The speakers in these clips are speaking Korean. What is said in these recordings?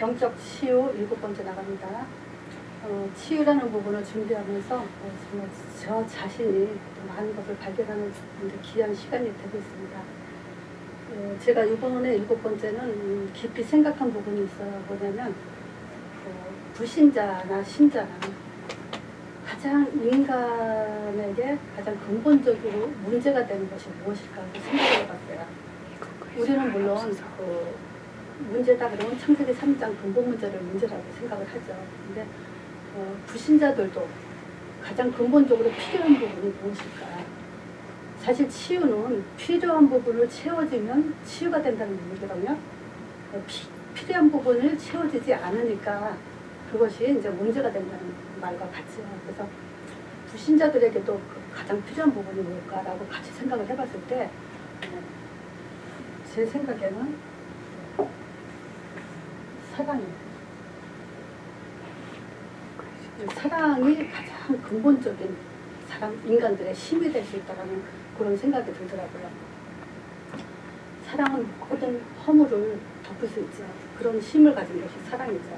영적 치유 7번째 나갑니다. 치유라는 부분을 준비하면서 정말 저 자신이 많은 것을 발견하는 귀한 시간이 되고 있습니다. 제가 이번에 7번째는 깊이 생각한 부분이 있어요. 뭐냐면 불신자나 신자나 가장 인간에게 가장 근본적으로 문제가 되는 것이 무엇일까 생각을 해봤어요. 우리는 물론 문제다 그러면 창세기 3장 근본 문제를 문제라고 생각을 하죠. 근데 불신자들도 가장 근본적으로 필요한 부분이 무엇일까? 사실 치유는 필요한 부분을 채워주면 치유가 된다는 얘기거든요. 필요한 부분을 채워지지 않으니까 그것이 이제 문제가 된다는 말과 같죠. 그래서 불신자들에게도 가장 필요한 부분이 뭘까라고 같이 생각을 해봤을 때 제 생각에는 사랑이에요. 사랑이 가장 근본적인 인간들의 힘이 될 수 있다는 그런 생각이 들더라고요. 사랑은 모든 허물을 덮을 수 있죠. 그런 힘을 가진 것이 사랑이죠.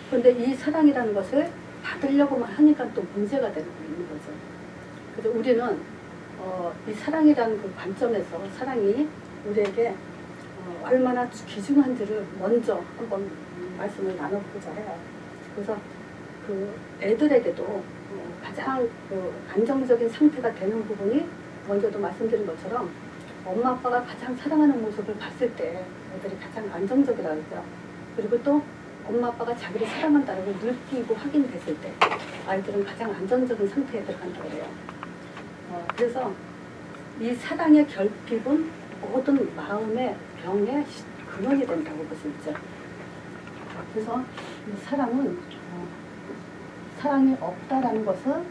그런데 이 사랑이라는 것을 받으려고만 하니까 또 문제가 되는 게 있는 거죠. 그래서 우리는 이 사랑이라는 그 관점에서 사랑이 우리에게 얼마나 귀중한지를 먼저 한번 말씀을 나눠보고자 해요. 그래서 그 애들에게도 가장 안정적인 상태가 되는 부분이 먼저도 말씀드린 것처럼 엄마 아빠가 가장 사랑하는 모습을 봤을 때 애들이 가장 안정적이라고 그러죠. 그리고 또 엄마 아빠가 자기를 사랑한다고 느끼고 확인됐을 때 아이들은 가장 안정적인 상태에 들어간다고 그래요. 그래서 이 사랑의 결핍은 모든 마음의 병의 근원이 된다고 볼 수 있죠. 그래서 이 사랑이 없다라는 것은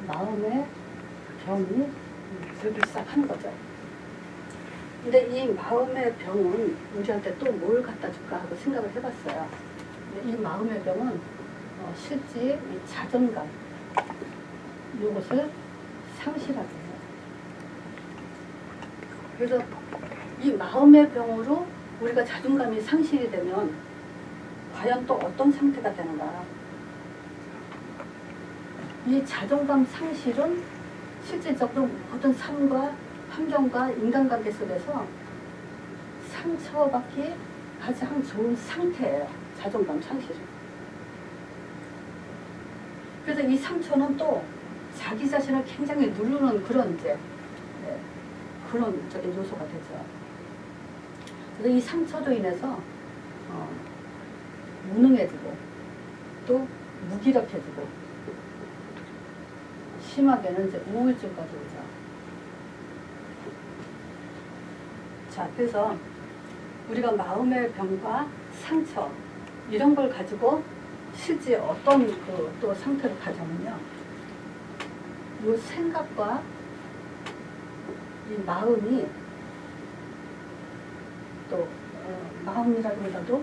마음의 병이 들기 시작하는 거죠. 근데 이 마음의 병은 우리한테 또 뭘 갖다 줄까 하고 생각을 해봤어요. 이 마음의 병은 실제 자존감, 이것을 상실하게 해요. 그래서 이 마음의 병으로 우리가 자존감이 상실이 되면 과연 또 어떤 상태가 되는가? 이 자존감 상실은 실질적으로 모든 삶과 환경과 인간관계 속에서 상처받기 가장 좋은 상태예요. 자존감 상실은. 그래서 이 상처는 또 자기 자신을 굉장히 누르는 그런 그런 적인 요소가 되죠. 그래서 이 상처로 인해서 무능해지고 또 무기력해지고 심하게는 이제 우울증까지 오죠. 자, 그래서 우리가 마음의 병과 상처 이런 걸 가지고 실제 어떤 또 상태를 가져오면요, 이 생각과 이 마음이 또 마음이라고 해도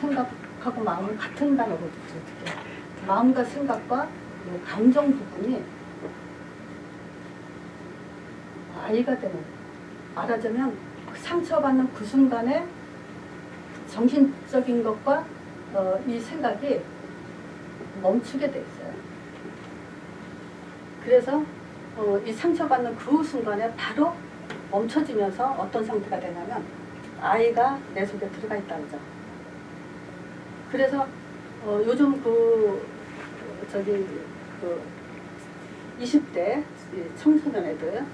생각하고 마음은 같은 단어로 어떻게 마음과 생각과 감정 부분이 아이가 되는, 말하자면 상처받는 그 순간에 정신적인 것과 이 생각이 멈추게 돼 있어요. 그래서 이 상처받는 그 순간에 바로 멈춰지면서 어떤 상태가 되냐면 아이가 내 속에 들어가 있다는 거죠. 그래서 요즘 20대 청소년 애들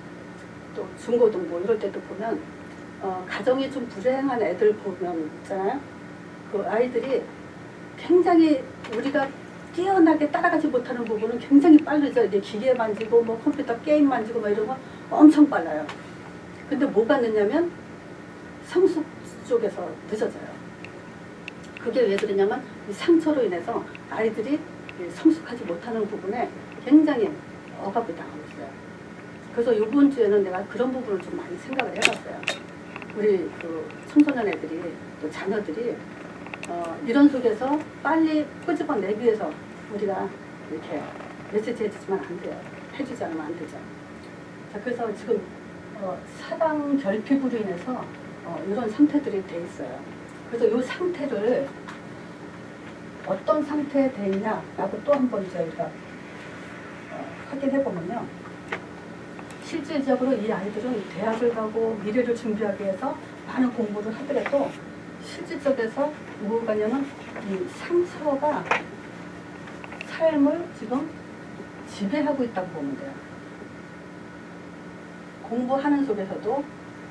또 중고등부 이럴 때도 보면 가정이 좀 불행한 애들 보면 있잖아요. 그 아이들이 굉장히 우리가 뛰어나게 따라가지 못하는 부분은 굉장히 빠르죠. 이제 기계 만지고 뭐 컴퓨터 게임 만지고 뭐 이런 거 엄청 빨라요. 근데 뭐가 늦냐면 성숙 쪽에서 늦어져요. 그게 왜 그러냐면 이 상처로 인해서 아이들이 성숙하지 못하는 부분에 굉장히 억압이 당하고 있어요. 그래서 이번 주에는 내가 그런 부분을 좀 많이 생각을 해봤어요. 우리 그 청소년 애들이 또 자녀들이 이런 속에서 빨리 끄집어내기 위해서 우리가 이렇게 메시지 해주지만 안 돼요. 해주지 않으면 안 되죠. 자, 그래서 지금 사랑 결핍으로 인해서 이런 상태들이 돼 있어요. 그래서 이 상태를 어떤 상태에 돼 있냐라고 또 한 번 저희가 확인해 보면요. 실질적으로 이 아이들은 대학을 가고 미래를 준비하기 위해서 많은 공부를 하더라도 실질적에서 뭐가 냐면 이 상처가 삶을 지금 지배하고 있다고 보면 돼요. 공부하는 속에서도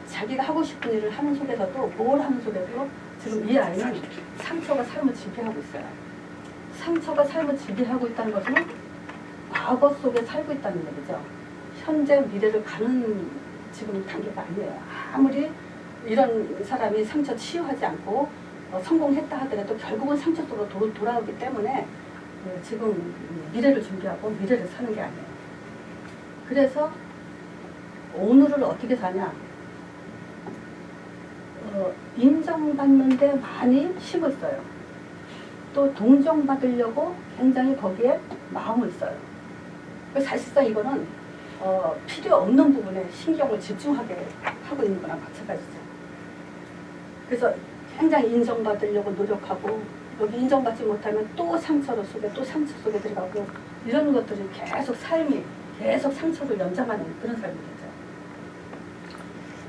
자기가 하고 싶은 일을 하는 속에서도 뭘 하는 속에서도 지금 이 아이는 상처가 삶을 지배하고 있어요. 상처가 삶을 지배하고 있다는 것은 과거 속에 살고 있다는 얘기죠. 현재 미래를 가는 지금 단계가 아니에요. 아무리 이런 사람이 상처 치유하지 않고 성공했다 하더라도 결국은 상처 속으로 돌아오기 때문에 지금 미래를 준비하고 미래를 사는 게 아니에요. 그래서 오늘을 어떻게 사냐? 인정받는데 많이 힘을 써요. 또 동정받으려고 굉장히 거기에 마음을 써요. 사실상 이거는 필요 없는 부분에 신경을 집중하게 하고 있는 거랑 마찬가지죠. 그래서 굉장히 인정받으려고 노력하고 여기 인정받지 못하면 또 상처 속에 들어가고 이런 것들이 계속 삶이 계속 상처를 연장하는 그런 삶이 되죠.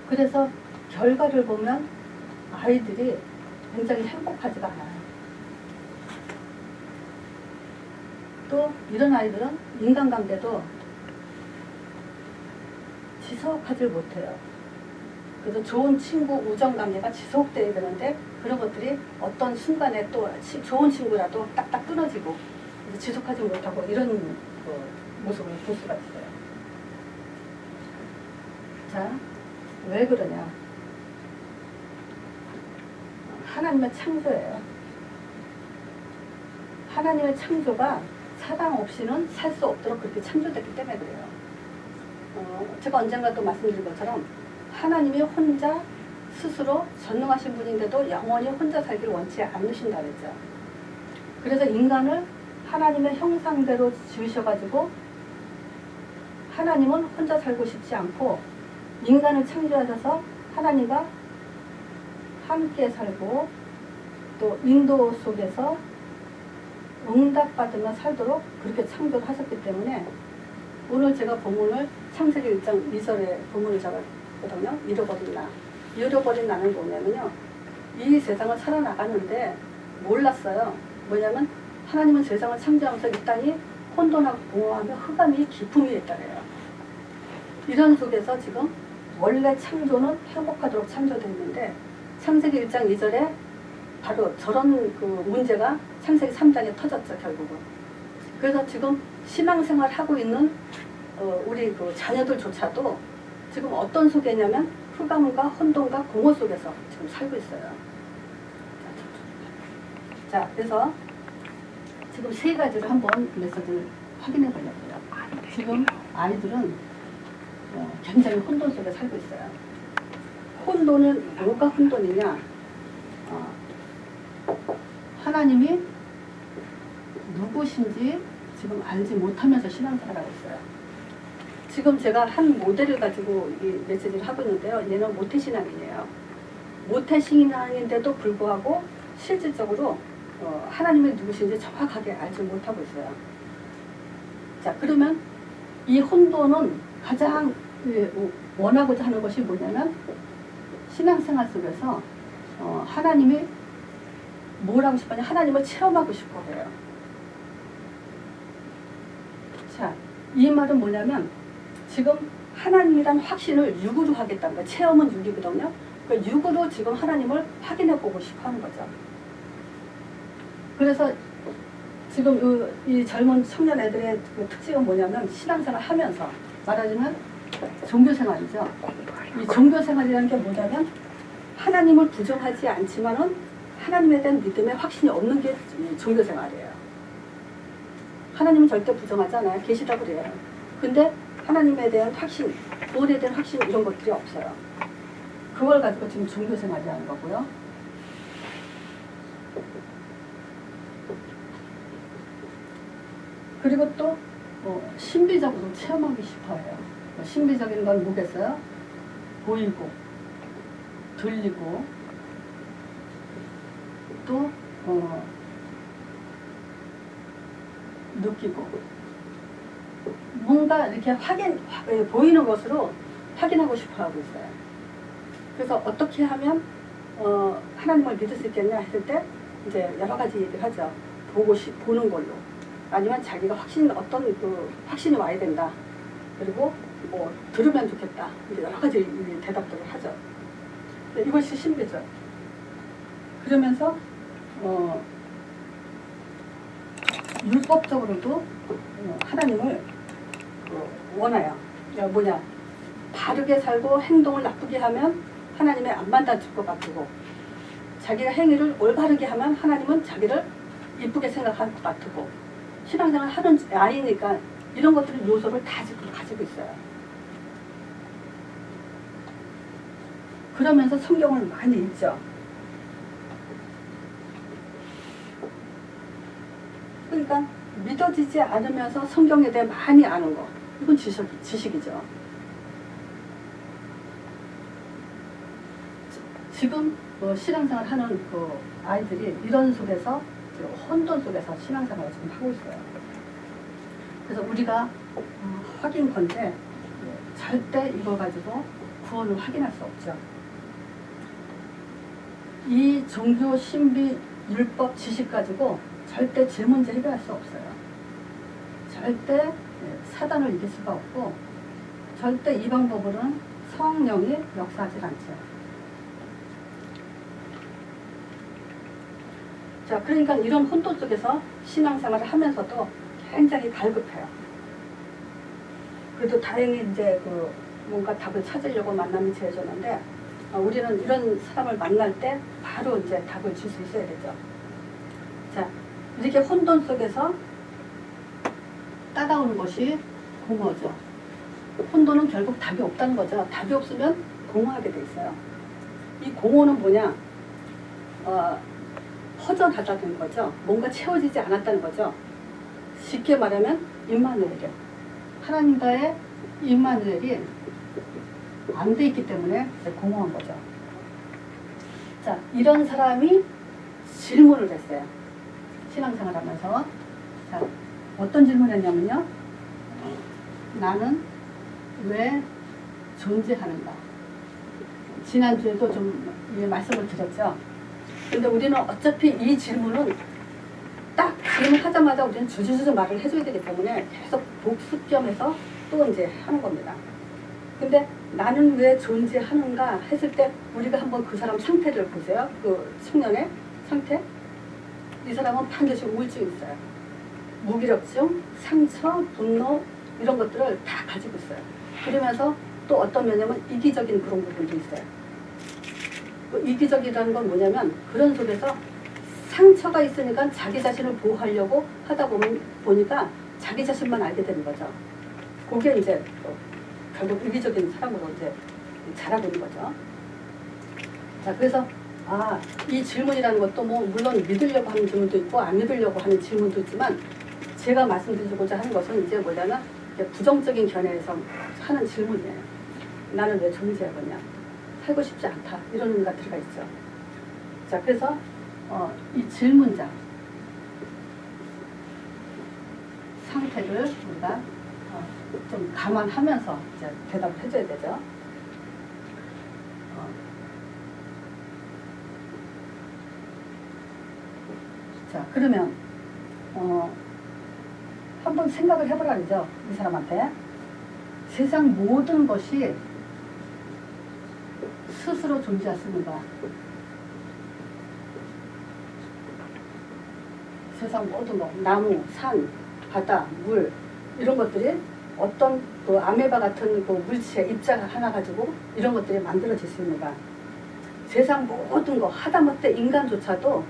그래서 결과를 보면 아이들이 굉장히 행복하지가 않아요. 또 이런 아이들은 인간관계도 지속하지 못해요. 그래서 좋은 친구 우정관계가 지속돼야 되는데 그런 것들이 어떤 순간에 또 좋은 친구라도 딱딱 끊어지고 지속하지 못하고 이런 모습을 볼 수가 있어요. 자, 왜 그러냐? 하나님의 창조예요. 하나님의 창조가 사랑 없이는 살 수 없도록 그렇게 창조됐기 때문에 그래요. 제가 언젠가 또 말씀드린 것처럼 하나님이 혼자 스스로 전능하신 분인데도 영원히 혼자 살기를 원치 않으신다 그랬죠. 그래서 인간을 하나님의 형상대로 지으셔가지고 하나님은 혼자 살고 싶지 않고 인간을 창조하셔서 하나님과 함께 살고 또 인도 속에서 응답받으며 살도록 그렇게 창조를 하셨기 때문에 오늘 제가 본문을 창세기 1장 2절에 본문을 잡았거든요. 잃어버린 나는 뭐냐면요. 이 세상을 살아나갔는데 몰랐어요. 뭐냐면 하나님은 세상을 창조하면서 이 땅이 혼돈하고 공허하며 흑암이 깊음이 있다래요. 이런 속에서 지금 원래 창조는 행복하도록 창조되어 있는데 창세기 1장 2절에 바로 저런 그 문제가 창세기 3장에 터졌죠, 결국은. 그래서 지금 신앙생활 하고 있는 우리 그 자녀들조차도 지금 어떤 속에냐면 흑암과 혼돈과 공허 속에서 지금 살고 있어요. 자, 그래서 지금 세 가지를 한번 메시지를 확인해 보려고요. 지금 아이들은 굉장히 혼돈 속에 살고 있어요. 혼돈은 뭐가 혼돈이냐? 하나님이 누구신지 지금 알지 못하면서 신앙생활하고 있어요. 지금 제가 한 모델을 가지고 이 메시지를 하고 있는데요. 얘는 모태신앙이에요. 모태신앙인데도 불구하고 실질적으로 하나님이 누구신지 정확하게 알지 못하고 있어요. 자, 그러면 이 혼돈은 가장 원하고자 하는 것이 뭐냐면 신앙생활 속에서 하나님이 뭘 하고 싶어하냐? 하나님을 체험하고 싶어 해요. 자, 이 말은 뭐냐면 지금 하나님이란 확신을 육으로 하겠다는 거예요. 체험은 육이거든요. 그러니까 육으로 지금 하나님을 확인해 보고 싶어 하는 거죠. 그래서 지금 이 젊은 청년 애들의 그 특징은 뭐냐면 신앙생활 하면서 말하자면 종교생활이죠. 이 종교생활이라는 게 뭐냐면 하나님을 부정하지 않지만은 하나님에 대한 믿음의 확신이 없는 게 종교생활이에요. 하나님은 절대 부정하지 않아요. 계시다 그래요. 근데 하나님에 대한 확신, 구원에 대한 확신 이런 것들이 없어요. 그걸 가지고 지금 종교생활이라는 거고요. 그리고 또 신비적으로 체험하기 싶어해요. 신비적인 건 뭐겠어요? 보이고, 들리고 또 느끼고 뭔가 이렇게 보이는 것으로 확인하고 싶어 하고 있어요. 그래서 어떻게 하면 하나님을 믿을 수 있겠냐 했을 때 이제 여러 가지 얘기를 하죠. 보는 걸로. 아니면 자기가 확신이 와야 된다. 그리고 뭐 들으면 좋겠다. 이제 여러 가지 대답들을 하죠. 이것이 신비죠. 그러면서 율법적으로도 하나님을 원해요. 뭐냐? 바르게 살고 행동을 나쁘게 하면 하나님의 안 만나줄 것 같고, 자기가 행위를 올바르게 하면 하나님은 자기를 이쁘게 생각할 것 같고, 신앙생활 하는 아이니까 이런 것들을 요소를 다 가지고 있어요. 그러면서 성경을 많이 읽죠. 그러니까 믿어지지 않으면서 성경에 대해 많이 아는 거, 이건 지식이죠. 지금 신앙생활 하는 그 아이들이 이런 속에서, 혼돈 속에서 신앙생활을 지금 하고 있어요. 그래서 우리가 확인건데 절대 이거 가지고 구원을 확인할 수 없죠. 이 종교, 신비, 율법, 지식 가지고 절대 제 문제 해결할 수 없어요. 절대 사단을 이길 수가 없고, 절대 이 방법으로는 성령이 역사하지 않죠. 자, 그러니까 이런 혼돈 속에서 신앙생활을 하면서도 굉장히 갈급해요. 그래도 다행히 이제 뭔가 답을 찾으려고 만남이 지어졌는데, 우리는 이런 사람을 만날 때 바로 이제 답을 줄 수 있어야 되죠. 자, 이렇게 혼돈 속에서 따라오는 것이 공허죠. 혼돈은 결국 답이 없다는 거죠. 답이 없으면 공허하게 돼 있어요. 이 공허는 뭐냐? 허전하다는 거죠. 뭔가 채워지지 않았다는 거죠. 쉽게 말하면 임마누엘이요. 하나님과의 임마누엘이 안 돼 있기 때문에 공허한 거죠. 자, 이런 사람이 질문을 했어요. 신앙생활 하면서. 자, 어떤 질문을 했냐면요. 나는 왜 존재하는가? 지난주에도 좀 말씀을 드렸죠. 근데 우리는 어차피 이 질문은 딱 질문하자마자 우리는 주저주저 말을 해줘야 되기 때문에 계속 복습점해서 또 이제 하는 겁니다. 근데 나는 왜 존재하는가 했을 때 우리가 한번 그 사람 상태를 보세요. 그 청년의 상태. 이 사람은 반드시 우울증이 있어요. 무기력증, 상처, 분노 이런 것들을 다 가지고 있어요. 그러면서 또 어떤 면이냐면 이기적인 그런 부분도 있어요. 이기적이라는 건 뭐냐면 그런 속에서 상처가 있으니까 자기 자신을 보호하려고 하다 보니까 자기 자신만 알게 되는 거죠. 그게 이제 결국 이기적인 사람으로 이제 자라고 있는 거죠. 자, 그래서 이 질문이라는 것도 뭐 물론 믿으려고 하는 질문도 있고 안 믿으려고 하는 질문도 있지만, 제가 말씀드리고자 하는 것은 이제 뭐냐면 부정적인 견해에서 하는 질문이에요. 나는 왜 존재하겠냐? 살고 싶지 않다. 이런 의미가 들어가 있죠. 자, 그래서 이 질문자 상태를 우리가 좀 감안하면서 이제 대답을 해줘야 되죠. 자, 그러면 한번 생각을 해보라죠. 이 사람한테. 세상 모든 것이 스스로 존재했습니다. 세상 모든 것, 나무, 산, 바다, 물 이런 것들이 어떤 그 아메바 같은 그 물체 입자 하나 가지고 이런 것들이 만들어졌습니다. 세상 모든 거 하다못해 인간조차도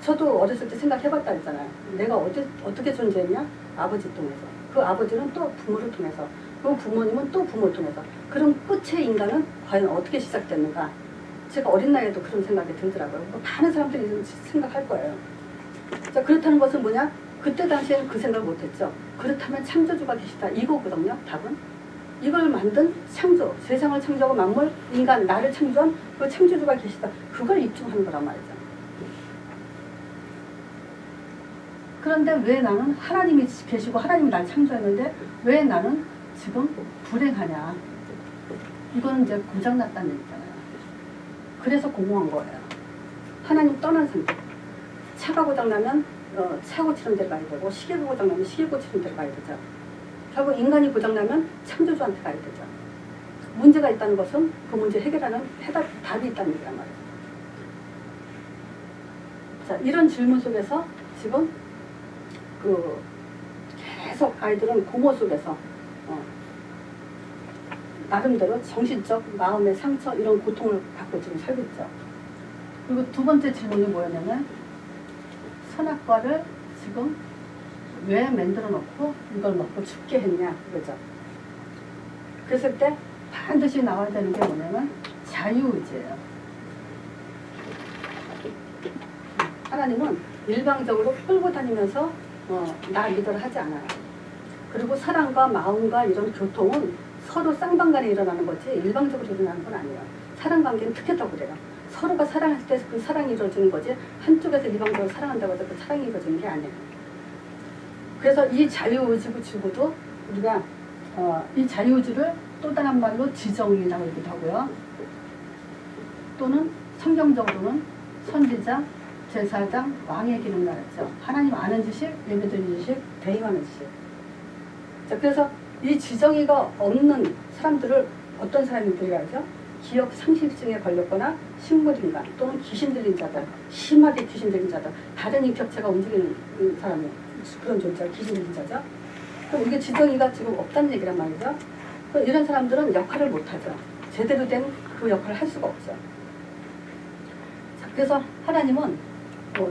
저도 어렸을 때 생각해봤다 했잖아요. 내가 어떻게 존재했냐? 아버지 통해서. 그 아버지는 또 부모를 통해서. 그 부모님은 또 부모를 통해서. 그럼 끝의 인간은 과연 어떻게 시작됐는가? 제가 어린 나이에도 그런 생각이 들더라고요. 뭐 다른 사람들이 이런 생각할 거예요. 자, 그렇다는 것은 뭐냐? 그때 당시에는 그 생각을 못했죠. 그렇다면 창조주가 계시다. 이거거든요, 답은. 이걸 만든 창조, 세상을 창조하고 만물, 인간, 나를 창조한 그 창조주가 계시다. 그걸 입증하는 거란 말이죠. 그런데 왜 나는 하나님이 계시고 하나님이 날 창조했는데 왜 나는 지금 불행하냐. 이거는 이제 고장났다는 얘기잖아요. 그래서 공허한 거예요. 하나님 떠난 상태. 차가 고장나면 차 고치는 데를 가야 되고, 시계가 고장나면 시계 고치는 데를 가야 되죠. 결국 인간이 고장나면 창조주한테 가야 되죠. 문제가 있다는 것은 그 문제 해결하는 답이 있다는 얘기란 말이에요. 자, 이런 질문 속에서 지금 계속 아이들은 공허 속에서 나름대로 정신적, 마음의 상처, 이런 고통을 갖고 지금 살고 있죠. 그리고 두 번째 질문이 뭐였냐면, 선악과를 지금 왜 만들어 놓고 이걸 먹고 죽게 했냐, 그거죠. 그랬을 때 반드시 나와야 되는 게 뭐냐면 자유의지예요. 하나님은 일방적으로 끌고 다니면서 나 리더를 하지 않아요. 그리고 사랑과 마음과 이런 교통은 서로 쌍방간에 일어나는 거지 일방적으로 일어나는 건 아니에요. 사랑관계는 특히 더 그래요. 서로가 사랑할 때 그 사랑이 이루어지는 거지 한쪽에서 일방적으로 사랑한다고 해서 그 사랑이 이루어지는 게 아니에요. 그래서 이 자유의지고도 우리가 이 자유의지를 또 다른 말로 지정이라고 얘기도 하고요. 또는 성경적으로는 선지자, 제사장, 왕의 기능을 말했죠. 하나님 아는 지식, 예배드리는 지식, 대임하는 지식. 자, 그래서 이 지정이가 없는 사람들을 어떤 사람들이 하죠? 기억 상실증에 걸렸거나 식물인간 또는 귀신 들린 자들, 심하게 귀신 들린 자들, 다른 인격체가 움직이는 사람이 그런 존재가 귀신 들린 자죠. 그럼 이게 지정이가 지금 없다는 얘기란 말이죠. 그럼 이런 사람들은 역할을 못하죠. 제대로 된 그 역할을 할 수가 없죠. 자, 그래서 하나님은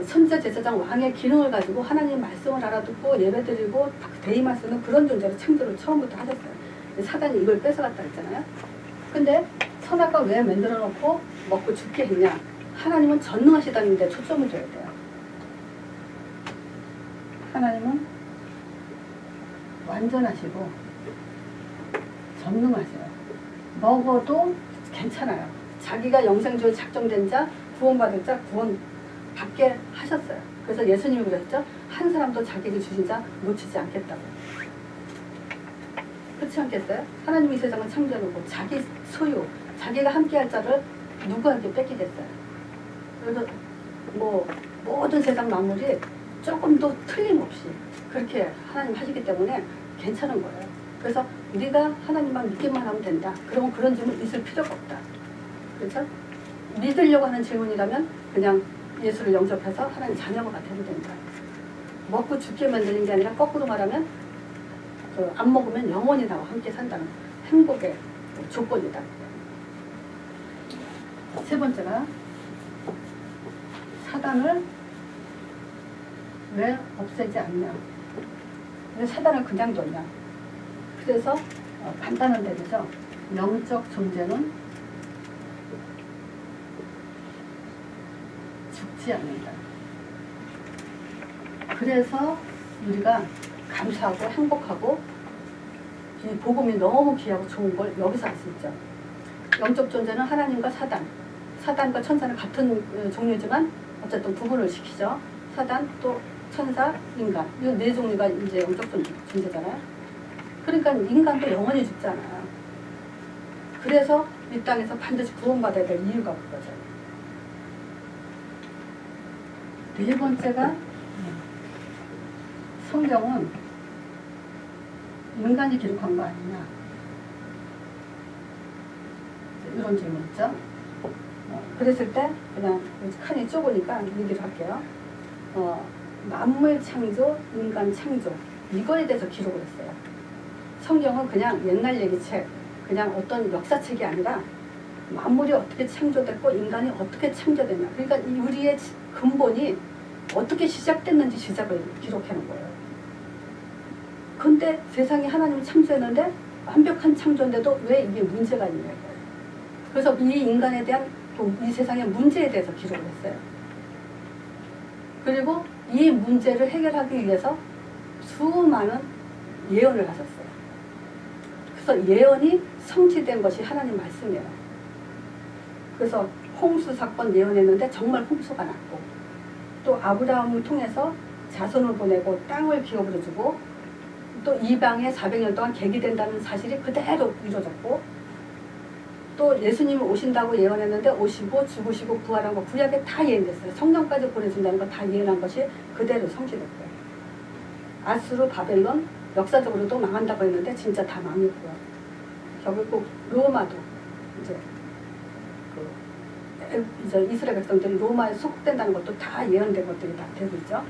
선지자, 제사장, 왕의 기능을 가지고 하나님 말씀을 알아듣고 예배드리고 대임할 수 있는 그런 존재로 창조를 처음부터 하셨어요. 사단이 이걸 뺏어갔다 했잖아요. 근데 선악과 왜 만들어 놓고 먹고 죽게 했냐. 하나님은 전능하시다는 데 초점을 둬야 돼요. 하나님은 완전하시고 전능하세요. 먹어도 괜찮아요. 자기가 영생주에 작정된 자, 구원받을 자, 구원받게 하셨어요. 그래서 예수님이 그랬죠. 한 사람도 자기에게 주신 자 놓치지 않겠다고. 그렇지 않겠어요? 하나님이 세상을 창조해놓고 자기 소유, 자기가 함께할 자를 누구한테 뺏기겠어요? 그래서 모든 세상 만물이 조금도 틀림없이 그렇게 하나님 하시기 때문에 괜찮은 거예요. 그래서 우리가 하나님만 믿기만 하면 된다. 그러면 그런 질문 있을 필요가 없다. 그렇죠? 믿으려고 하는 질문이라면 그냥 예수를 영접해서 하나님 자녀가 되면 된다. 먹고 죽게 만드는 게 아니라 거꾸로 말하면 안 먹으면 영원히 나와 함께 산다는 행복의 조건이다. 세 번째가 사단을 왜 없애지 않냐. 왜 사단을 그냥 뒀냐. 그래서 간단한 대로죠. 영적 존재는 죽지 않는다. 그래서 우리가 감사하고 행복하고 이 복음이 너무 귀하고 좋은 걸 여기서 알 수 있죠. 영적 존재는 하나님과 사단, 사단과 천사는 같은 종류지만 어쨌든 구분을 시키죠. 사단 또 천사, 인간 이 네 종류가 이제 영적 존재잖아요. 그러니까 인간도 영원히 죽지 않아요. 그래서 이 땅에서 반드시 구원받아야 될 이유가 그거죠. 네 번째가 성경은 인간이 기록한 거 아니냐. 이런 질문 있죠. 그랬을 때 그냥 칸이 좁으니까 얘기를 할게요. 만물 창조, 인간 창조 이거에 대해서 기록을 했어요. 성경은 그냥 옛날 얘기책, 그냥 어떤 역사책이 아니라 만물이 어떻게 창조됐고 인간이 어떻게 창조됐냐. 그러니까 우리의 근본이 어떻게 시작됐는지 시작을 기록해 놓은 거예요. 근데 세상에 하나님이 창조했는데 완벽한 창조인데도 왜 이게 문제가 있냐고요. 그래서 이 인간에 대한 이 세상의 문제에 대해서 기록을 했어요. 그리고 이 문제를 해결하기 위해서 수많은 예언을 하셨어요. 그래서 예언이 성취된 것이 하나님 말씀이에요. 그래서 홍수 사건 예언했는데 정말 홍수가 났고, 또 아브라함을 통해서 자손을 보내고 땅을 기업으로 주고, 또 이방에 400년 동안 객이 된다는 사실이 그대로 이루어졌고, 또 예수님이 오신다고 예언했는데 오시고 죽으시고 부활한 거 구약에 다 예언됐어요. 성령까지 보내준다는 거 다 예언한 것이 그대로 성취됐고요. 아수르, 바벨론 역사적으로도 망한다고 했는데 진짜 다 망했고요. 결국 로마도 이제 이스라엘 백성들이 로마에 속된다는 것도 다 예언된 것들이 다 되고 있죠.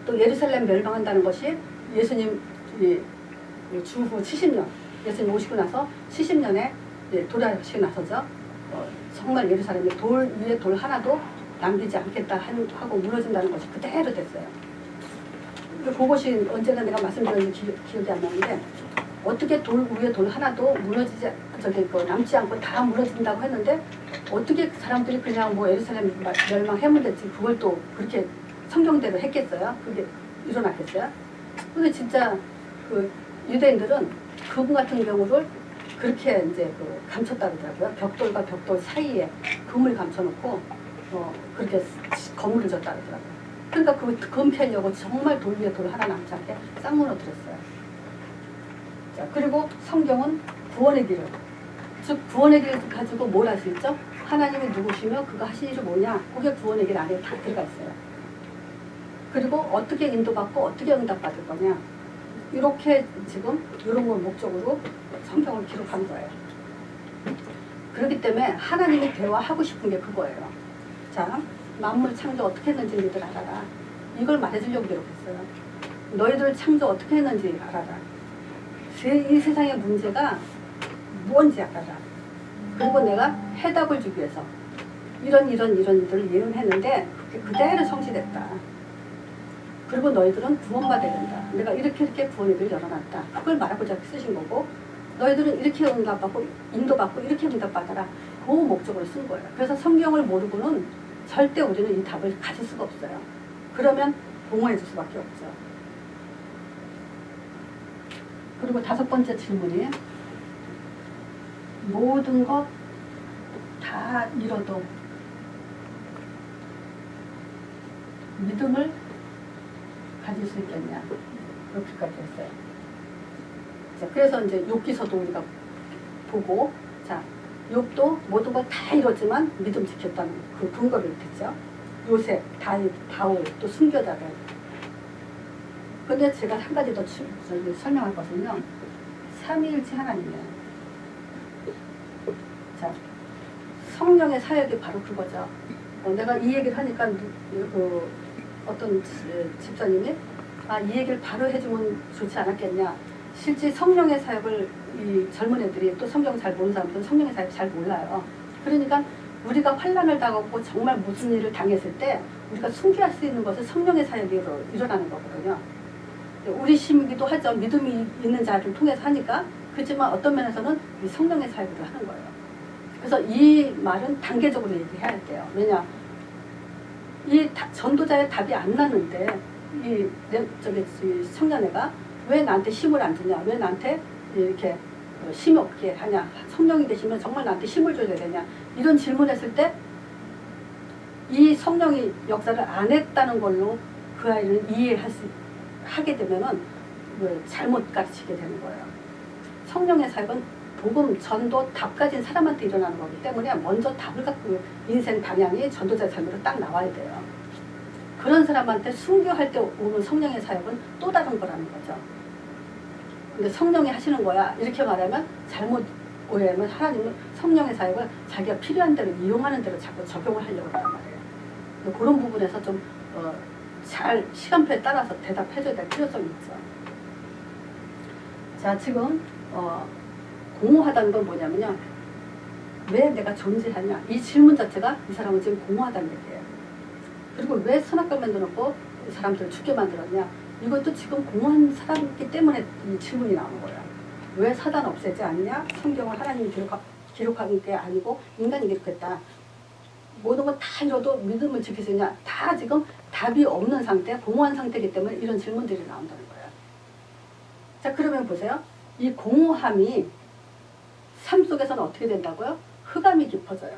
또 예루살렘 멸망한다는 것이 예수님 주후 70년, 예수님 오시고 나서 70년에 돌아가시고 나서죠. 정말 예루살렘이 돌 위에 돌 하나도 남기지 않겠다 하고 무너진다는 것이 그대로 됐어요. 그것이 언제나 내가 말씀드렸는지 기억이 안 나는데, 어떻게 돌 위에 돌 하나도 무너지지 남지 않고 다 무너진다고 했는데, 어떻게 사람들이 그냥 뭐 예루살렘 멸망하면 됐지 그걸 또 그렇게 성경대로 했겠어요? 그게 일어났겠어요? 근데 진짜 그 유대인들은 그분 같은 경우를 그렇게 이제 감췄다 그러더라고요. 벽돌과 벽돌 사이에 금을 감춰놓고 그렇게 건물을 졌다 그러더라고요. 그러니까 그 금피하려고 정말 돌 위에 돌 하나 남지 않게 싹 무너뜨렸어요. 자, 그리고 성경은 구원의 길을, 즉 구원의 길을 가지고 뭘 할 수 있죠? 하나님이 누구시며 그가 하신 일이 뭐냐, 그게 구원의 길 안에 다 들어가 있어요. 그리고 어떻게 인도받고 어떻게 응답받을 거냐, 이렇게 지금 이런 걸 목적으로 성경을 기록한 거예요. 그렇기 때문에 하나님이 대화하고 싶은 게 그거예요. 자, 만물 창조 어떻게 했는지 너희들 알아라. 이걸 말해주려고 기록했어요. 너희들 창조 어떻게 했는지 알아라. 이 세상의 문제가 뭔지 알아라. 그리고 내가 해답을 주기 위해서 이런 일들을 예언했는데 그게 그대로 성취됐다. 그리고 너희들은 구원받아야 된다. 내가 이렇게 구원의 길을 열어놨다. 그걸 말하고자 쓰신 거고, 너희들은 이렇게 응답받고 인도받고 이렇게 응답받아라. 그 목적으로 쓴 거예요. 그래서 성경을 모르고는 절대 우리는 이 답을 가질 수가 없어요. 그러면 공허해질 수밖에 없죠. 그리고 5번째 질문이, 모든 것 다 잃어도 믿음을 가질 수 있겠냐, 그렇게까지 했어요. 자, 그래서 이제 욥기서도 우리가 보고, 자, 욥도 모든 걸 다 잃었지만 믿음 지켰다는 그 근거를 듣죠. 요셉, 다윗, 바울, 또 순교자들. 근데 제가 한 가지 더 설명할 것은요, 삼위일체 하나님이에요. 자, 성령의 사역이 바로 그거죠. 내가 이 얘기를 하니까 어떤 집사님이 이 얘기를 바로 해주면 좋지 않았겠냐. 실제 성령의 사역을 이 젊은 애들이, 또 성경 잘 모르는 사람들은 성령의 사역 잘 몰라요. 그러니까 우리가 환난을 당하고 정말 무슨 일을 당했을 때 우리가 순교할 수 있는 것은 성령의 사역이 일어나는 거거든요. 우리 심기도 하죠. 믿음이 있는 자를 통해서 하니까. 그렇지만 어떤 면에서는 이 성령의 사역을 하는 거예요. 그래서 이 말은 단계적으로 얘기해야 돼요. 왜냐, 이 전도자의 답이 안 나는데 이 청년애가 왜 나한테 힘을 안 주냐, 왜 나한테 이렇게 힘이 없게 하냐, 성령이 되시면 정말 나한테 힘을 줘야 되냐, 이런 질문했을 때 이 성령이 역사를 안 했다는 걸로 그 아이를 하게 되면은 잘못 가르치게 되는 거예요. 성령의 사역은 복음, 전도, 답 가진 사람한테 일어나는 거기 때문에 먼저 답을 갖고 인생 방향이 전도자의 삶으로 딱 나와야 돼요. 그런 사람한테 순교할 때 오는 성령의 사역은 또 다른 거라는 거죠. 근데 성령이 하시는 거야, 이렇게 말하면 잘못 오해하면 하나님은 성령의 사역을 자기가 필요한 대로 이용하는 대로 자꾸 적용을 하려고 한단 말이에요. 그런 부분에서 좀 잘 시간표에 따라서 대답해줘야 될 필요성이 있죠. 자, 지금 공허하다는 건 뭐냐면요, 왜 내가 존재하냐, 이 질문 자체가 이 사람은 지금 공허하다는 얘기예요. 그리고 왜 선악과를 만들어놓고 이 사람들을 죽게 만들었냐, 이것도 지금 공허한 사람이기 때문에 이 질문이 나오는 거예요. 왜 사단 없애지 않냐, 성경을 하나님이 기록한 게 아니고 인간이 기록했다. 모든 건 다 잃어도 믿음을 지킬 수 있냐, 다 지금 답이 없는 상태, 공허한 상태이기 때문에 이런 질문들이 나온다는 거예요. 자, 그러면 보세요. 이 공허함이 삶 속에서는 어떻게 된다고요? 흑암이 깊어져요.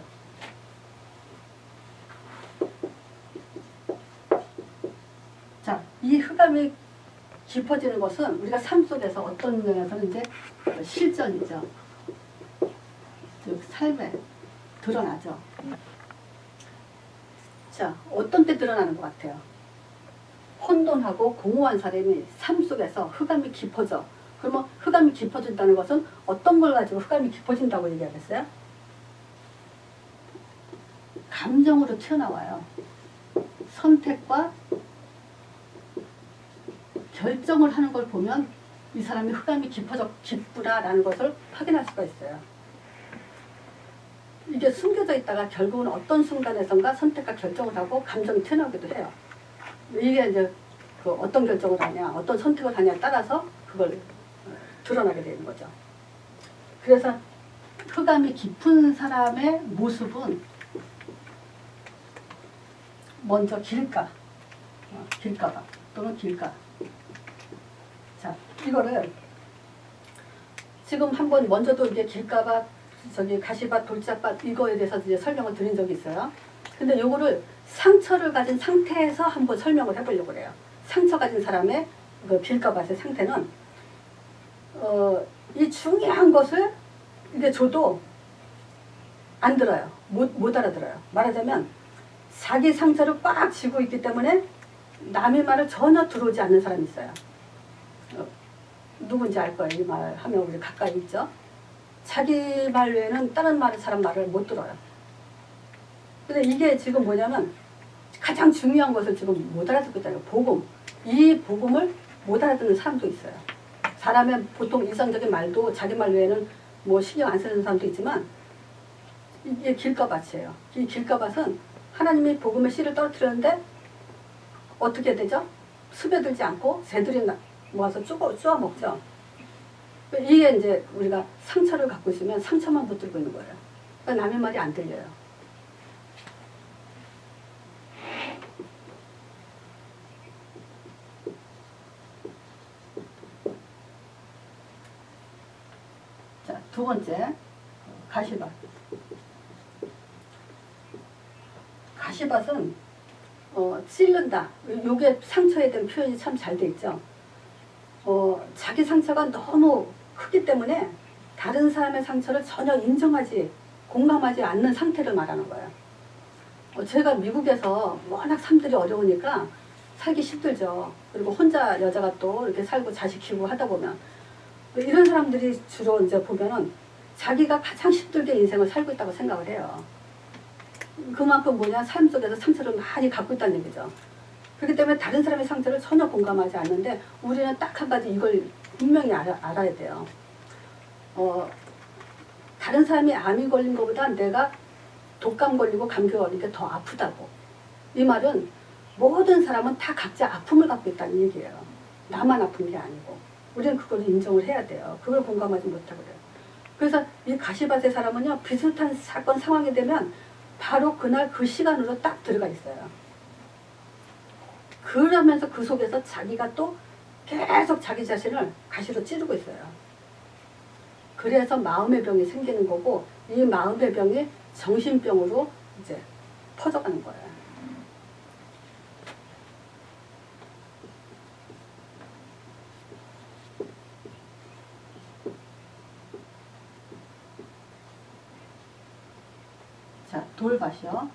자, 이 흑암이 깊어지는 것은 우리가 삶 속에서 어떤 면에서는 이제 실전이죠. 즉 삶에 드러나죠. 자, 어떤 때 드러나는 것 같아요? 혼돈하고 공허한 사람이 삶 속에서 흑암이 깊어져. 그러면 흑암이 깊어진다는 것은 어떤 걸 가지고 흑암이 깊어진다고 얘기하겠어요? 감정으로 튀어나와요. 선택과 결정을 하는 걸 보면 이 사람이 흑암이 깊구나라는 것을 확인할 수가 있어요. 이게 숨겨져 있다가 결국은 어떤 순간에선가 선택과 결정을 하고 감정이 튀어나오기도 해요. 이게 이제 그 어떤 결정을 하냐, 어떤 선택을 하냐에 따라서 그걸 드러나게 되는 거죠. 그래서 흑암이 깊은 사람의 모습은 먼저 길가 또는 길가. 자, 이거를 지금 한번 먼저도 이제 길가밭, 저기 가시밭, 돌짝밭 이거에 대해서 이제 설명을 드린 적이 있어요. 근데 요거를 상처를 가진 상태에서 한번 설명을 해보려고 그래요. 상처 가진 사람의 그 길가밭의 상태는 이 중요한 것을 이게 줘도 안 들어요. 못 알아들어요. 말하자면 자기 상처를 꽉 쥐고 있기 때문에 남의 말을 전혀 들어오지 않는 사람이 있어요. 누군지 알 거예요. 이 말 하면 우리 가까이 있죠. 자기 말 외에는 다른 사람 말을 못 들어요. 근데 이게 지금 뭐냐면 가장 중요한 것을 지금 못 알아듣고 있다는 거예요. 복음. 이 복음을 못 알아듣는 사람도 있어요. 사람의 보통 일상적인 말도 자기 말 외에는 뭐 신경 안 쓰는 사람도 있지만 이게 길가밭이에요. 이 길가밭은 하나님이 복음의 씨를 떨어뜨렸는데 어떻게 되죠? 스며들지 않고 새들이 모아서 쪼아 먹죠. 이게 이제 우리가 상처를 갖고 있으면 상처만 붙들고 있는 거예요. 그러니까 남의 말이 안 들려요. 자, 두 번째, 가시밭. 가시밭은 찔른다. 요게 상처에 대한 표현이 참 잘 돼 있죠. 자기 상처가 너무 크기 때문에 다른 사람의 상처를 전혀 인정하지, 공감하지 않는 상태를 말하는 거예요. 제가 미국에서 워낙 삶들이 어려우니까 살기 힘들죠. 그리고 혼자 여자가 또 이렇게 살고 자식 키우고 하다 보면 이런 사람들이 주로 이제 보면은 자기가 가장 힘들게 인생을 살고 있다고 생각을 해요. 그만큼 뭐냐, 삶 속에서 상처를 많이 갖고 있다는 얘기죠. 그렇기 때문에 다른 사람의 상처를 전혀 공감하지 않는데 우리는 딱 한 가지 이걸 분명히 알아야 돼요. 다른 사람이 암이 걸린 것보다 내가 독감 걸리고 감기 걸린 게 더 아프다고. 이 말은 모든 사람은 다 각자 아픔을 갖고 있다는 얘기예요. 나만 아픈 게 아니고. 우리는 그걸 인정을 해야 돼요. 그걸 공감하지 못하고 그래요. 그래서 이 가시밭의 사람은요, 비슷한 사건 상황이 되면 바로 그날 그 시간으로 딱 들어가 있어요. 그러면서 그 속에서 자기가 또 계속 자기 자신을 가시로 찌르고 있어요. 그래서 마음의 병이 생기는 거고 이 마음의 병이 정신병으로 이제 퍼져가는 거예요. 자, 돌밭이요.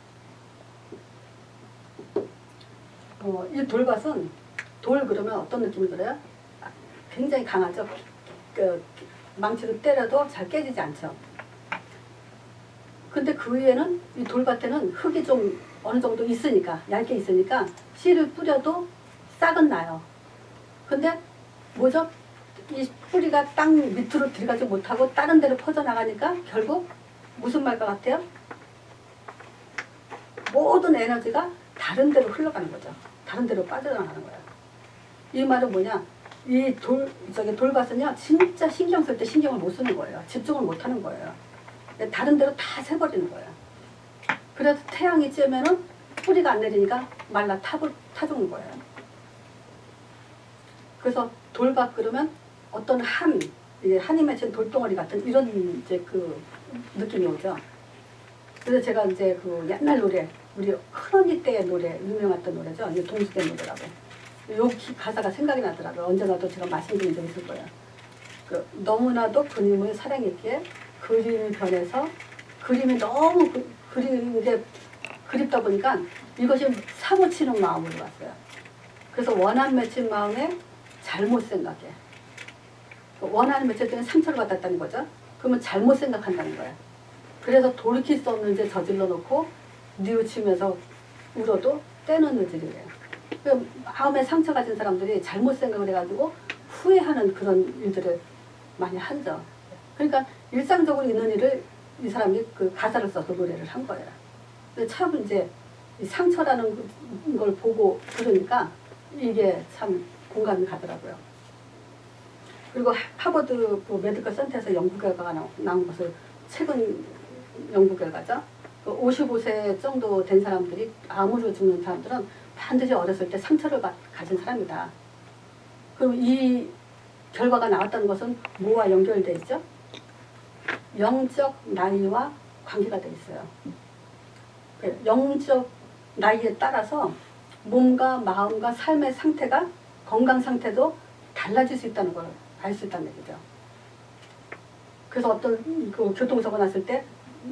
이 돌밭은 돌 그러면 어떤 느낌이 들어요? 굉장히 강하죠. 망치로 때려도 잘 깨지지 않죠. 근데 그 위에는 이 돌밭에는 흙이 좀 어느 정도 있으니까, 얇게 있으니까 씨를 뿌려도 싹은 나요. 근데 뭐죠? 이 뿌리가 땅 밑으로 들어가지 못하고 다른 데로 퍼져나가니까 결국 무슨 말과 같아요? 모든 에너지가 다른 데로 흘러가는 거죠. 다른 데로 빠져나가는 거예요. 이 말은 뭐냐? 이 돌밭은요, 진짜 신경 쓸 때 신경을 못 쓰는 거예요. 집중을 못 하는 거예요. 다른 데로 다 새버리는 거예요. 그래서 태양이 쬐면은 뿌리가 안 내리니까 말라 타죽는 거예요. 그래서 돌밭 그러면 어떤 함, 이게 한이 맺힌 돌덩어리 같은 이런 이제 그 느낌이 오죠. 그래서 제가 이제 그 옛날 노래, 우리 큰언니 때의 노래, 유명했던 노래죠. 이게 동수대 노래라고. 요 가사가 생각이 나더라고요. 언젠가도 제가 말씀드린 적 있을 거예요. 그 너무나도 그님을 사랑했기에 그림이 변해서 그림이 너무 그리는 게 그립다 보니까 이것이 사고치는 마음으로 왔어요. 그래서 원한 맺힌 마음에 잘못 생각해. 원한을 맺힐 때는 상처를 받았다는 거죠. 그러면 잘못 생각한다는 거예요. 그래서 돌이킬 수 없는 죄 저질러 놓고 뉘우치면서 울어도 때는 늦으리래요. 마음에 상처 가진 사람들이 잘못 생각을 해가지고 후회하는 그런 일들을 많이 하죠. 그러니까 일상적으로 있는 일을 이 사람이 그 가사를 써서 노래를 한 거예요. 근데 참 이제 이 상처라는 걸 보고 들으니까 이게 참 공감이 가더라고요. 그리고 하버드 그 메디컬 센터에서 연구 결과가 나온 것을 최근 연구 결과죠. 55세 정도 된 사람들이 암으로 죽는 사람들은 반드시 어렸을 때 상처를 가진 사람이다. 그럼 이 결과가 나왔다는 것은 뭐와 연결되어 있죠? 영적 나이와 관계가 되어 있어요. 영적 나이에 따라서 몸과 마음과 삶의 상태가 건강 상태도 달라질 수 있다는 걸 알 수 있다는 얘기죠. 그래서 어떤 그 교통사고 났을 때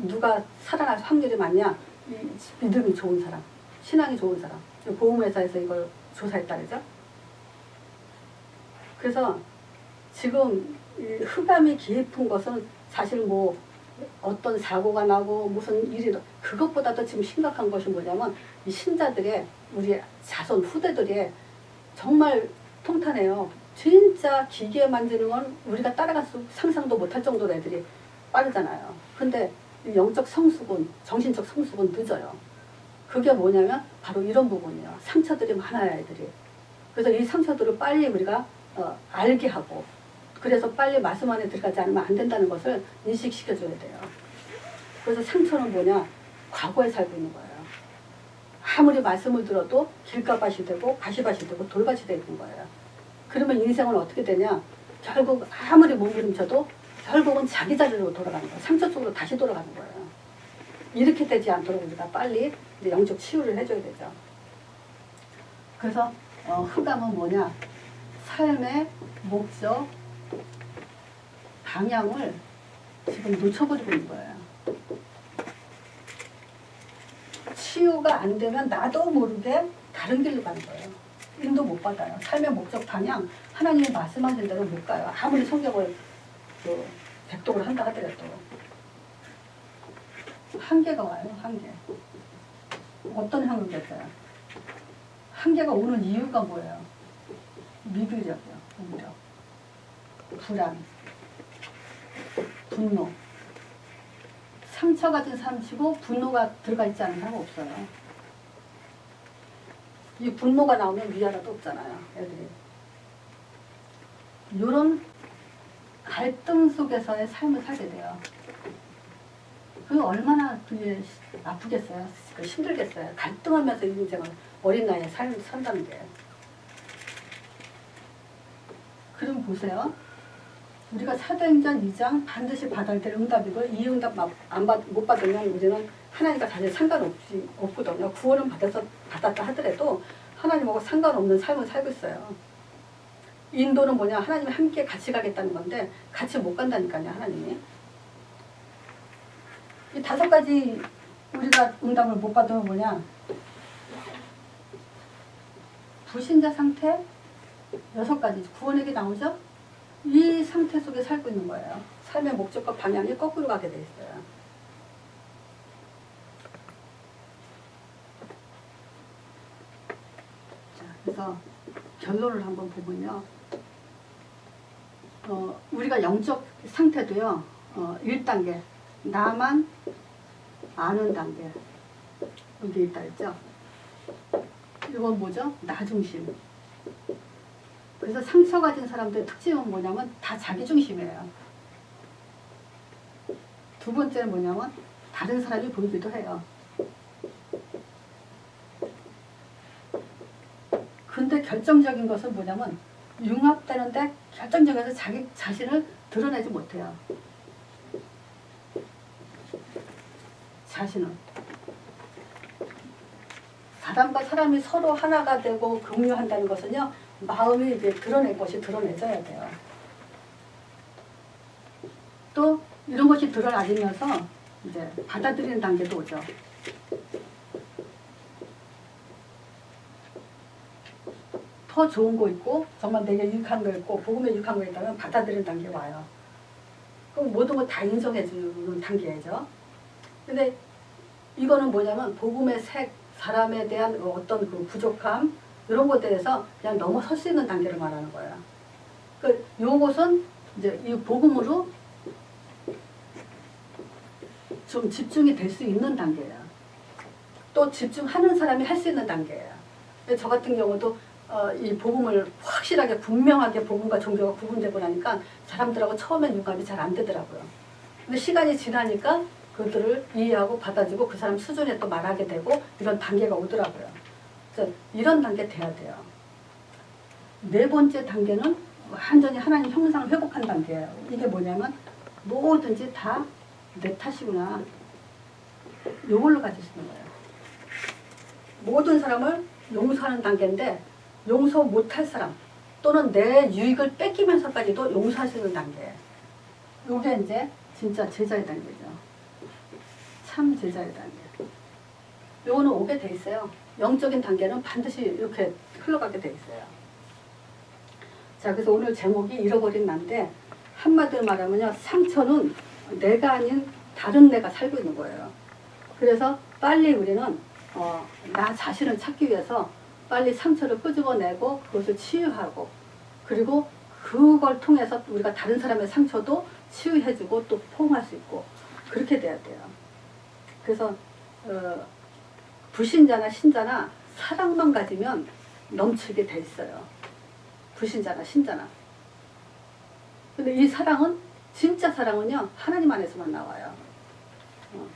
누가 살아날 확률이 많냐? 믿음이 좋은 사람, 신앙이 좋은 사람. 보험회사에서 이걸 조사했다 그러죠. 그래서 지금 이 흑암이 깊은 것은 사실 뭐 어떤 사고가 나고 무슨 일이 그것보다도 지금 심각한 것이 뭐냐면 이 신자들의 우리 자손 후대들이 정말 통탄해요. 진짜 기계 만드는 건 우리가 따라갈 수 상상도 못할 정도로 애들이 빠르잖아요. 근데 영적 성숙은 정신적 성숙은 늦어요. 그게 뭐냐면 바로 이런 부분이에요. 상처들이 많아요, 애들이. 그래서 이 상처들을 빨리 우리가 알게 하고 그래서 빨리 말씀 안에 들어가지 않으면 안 된다는 것을 인식시켜줘야 돼요. 그래서 상처는 뭐냐? 과거에 살고 있는 거예요. 아무리 말씀을 들어도 길가밭이 되고 가시밭이 되고 돌밭이 되는 거예요. 그러면 인생은 어떻게 되냐? 결국 아무리 몸부림쳐도 결국은 자기 자리로 돌아가는 거예요. 상처 쪽으로 다시 돌아가는 거예요. 이렇게 되지 않도록 우리가 빨리 이제 영적 치유를 해줘야 되죠. 그래서 흑암은 뭐냐? 삶의 목적, 방향을 지금 놓쳐버리고 있는 거예요. 치유가 안 되면 나도 모르게 다른 길로 가는 거예요. 인도 못 받아요. 삶의 목적 방향, 하나님이 말씀하신 대로 못 가요. 아무리 성경을 백독을 한다 하더라도. 한계가 와요, 한계. 어떤 한계겠어요? 한계가 오는 이유가 뭐예요? 미비력이요, 무력. 불안, 분노. 상처 가진 사람 치고 분노가 들어가 있지 않은 사람 없어요. 이 분노가 나오면 위아래도 없잖아요, 애들이. 이런 갈등 속에서의 삶을 살게 돼요. 그게 얼마나 그게 아프겠어요, 힘들겠어요. 갈등하면서 인생을 어린 나이에 산다는 게. 그럼 보세요. 우리가 사도행전 2장 반드시 받아야 될 응답이고 이 응답 못 받으면 우리는 하나님과 전혀 상관없거든요. 구원은 받았다 하더라도 하나님하고 상관없는 삶을 살고 있어요. 인도는 뭐냐? 하나님이 함께 같이 가겠다는 건데 같이 못 간다니까요, 하나님이. 이 5가지 우리가 응답을 못 받으면 뭐냐? 불신자 상태 6가지 구원에게 나오죠? 이 상태 속에 살고 있는 거예요. 삶의 목적과 방향이 거꾸로 가게 돼 있어요. 자, 그래서 결론을 한번 보면요. 우리가 영적 상태도요. 1단계 나만 아는 단계 이게 있다 했죠. 이건 뭐죠? 나 중심. 그래서 상처 가진 사람들의 특징은 뭐냐면 다 자기 중심이에요. 두 번째는 뭐냐면 다른 사람이 보이기도 해요. 근데 결정적인 것은 뭐냐면 융합되는데 결정적에서 자기 자신을 드러내지 못해요. 자신은. 사람과 사람이 서로 하나가 되고 공유한다는 것은요, 마음이 이제 드러낼 것이 드러내져야 돼요. 또 이런 것이 드러나면서 이제 받아들이는 단계도 오죠. 더 좋은 거 있고 정말 내게 유익한 거 있고 복음에 유익한 거 있다면 받아들이는 단계 와요. 그럼 모든 거 다 인정해 주는 단계죠. 근데 이거는 뭐냐면 복음의 색, 사람에 대한 어떤 그 부족함 이런 것에 대해서 그냥 넘어설 수 있는 단계를 말하는 거예요. 그 요것은 이제 이 복음으로 좀 집중이 될 수 있는 단계예요. 또 집중하는 사람이 할 수 있는 단계예요. 저 같은 경우도 이 복음을 확실하게 분명하게 복음과 종교가 구분되고 나니까 사람들하고 처음엔 융합이 잘 안 되더라고요. 근데 시간이 지나니까 그들을 이해하고 받아주고 그 사람 수준에 또 말하게 되고 이런 단계가 오더라고요. 그래서 이런 단계 돼야 돼요. 네 번째 단계는 완전히 하나님 형상 회복한 단계예요. 이게 뭐냐면 뭐든지 다 내 탓이구나. 이걸로 가지시는 거예요. 모든 사람을 용서하는 단계인데 용서 못할 사람 또는 내 유익을 뺏기면서까지도 용서하시는 단계예요. 이게 이제 진짜 제자의 단계죠. 참 제자의 단계. 요거는 오게 돼 있어요. 영적인 단계는 반드시 이렇게 흘러가게 돼 있어요. 자, 그래서 오늘 제목이 잃어버린 나인데 한마디로 말하면요, 상처는 내가 아닌 다른 내가 살고 있는 거예요. 그래서 빨리 우리는 나 자신을 찾기 위해서 빨리 상처를 끄집어내고 그것을 치유하고 그리고 그걸 통해서 우리가 다른 사람의 상처도 치유해주고 또 포용할 수 있고 그렇게 돼야 돼요. 그래서 불신자나 신자나 사랑만 가지면 넘치게 돼 있어요. 불신자나 신자나. 근데 이 사랑은 진짜 사랑은요 하나님 안에서만 나와요.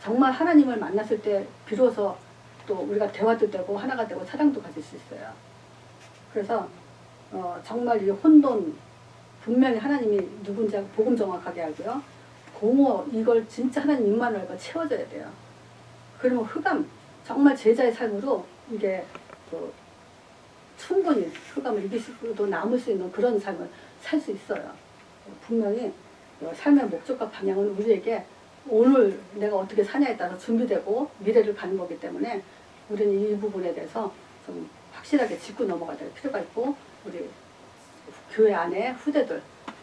정말 하나님을 만났을 때 비로소 또 우리가 대화도 되고 하나가 되고 사랑도 가질 수 있어요. 그래서 정말 이 혼돈 분명히 하나님이 누군지 복음 정확하게 알고요. 공허 이걸 진짜 하나님 입만을 알고 채워줘야 돼요. 그러면 흑암 정말 제자의 삶으로 이게 충분히 흑암을 이기시고도 남을 수 있는 그런 삶을 살 수 있어요. 분명히 삶의 목적과 방향은 우리에게 오늘 내가 어떻게 사냐에 따라 준비되고 미래를 가는 거기 때문에 우리는 이 부분에 대해서 좀 확실하게 짚고 넘어가야 될 필요가 있고 우리 교회 안에 후대들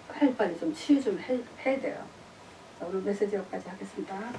빨리빨리 좀 치유 좀 해야 돼요. 자, 오늘 메시지 여기까지 하겠습니다.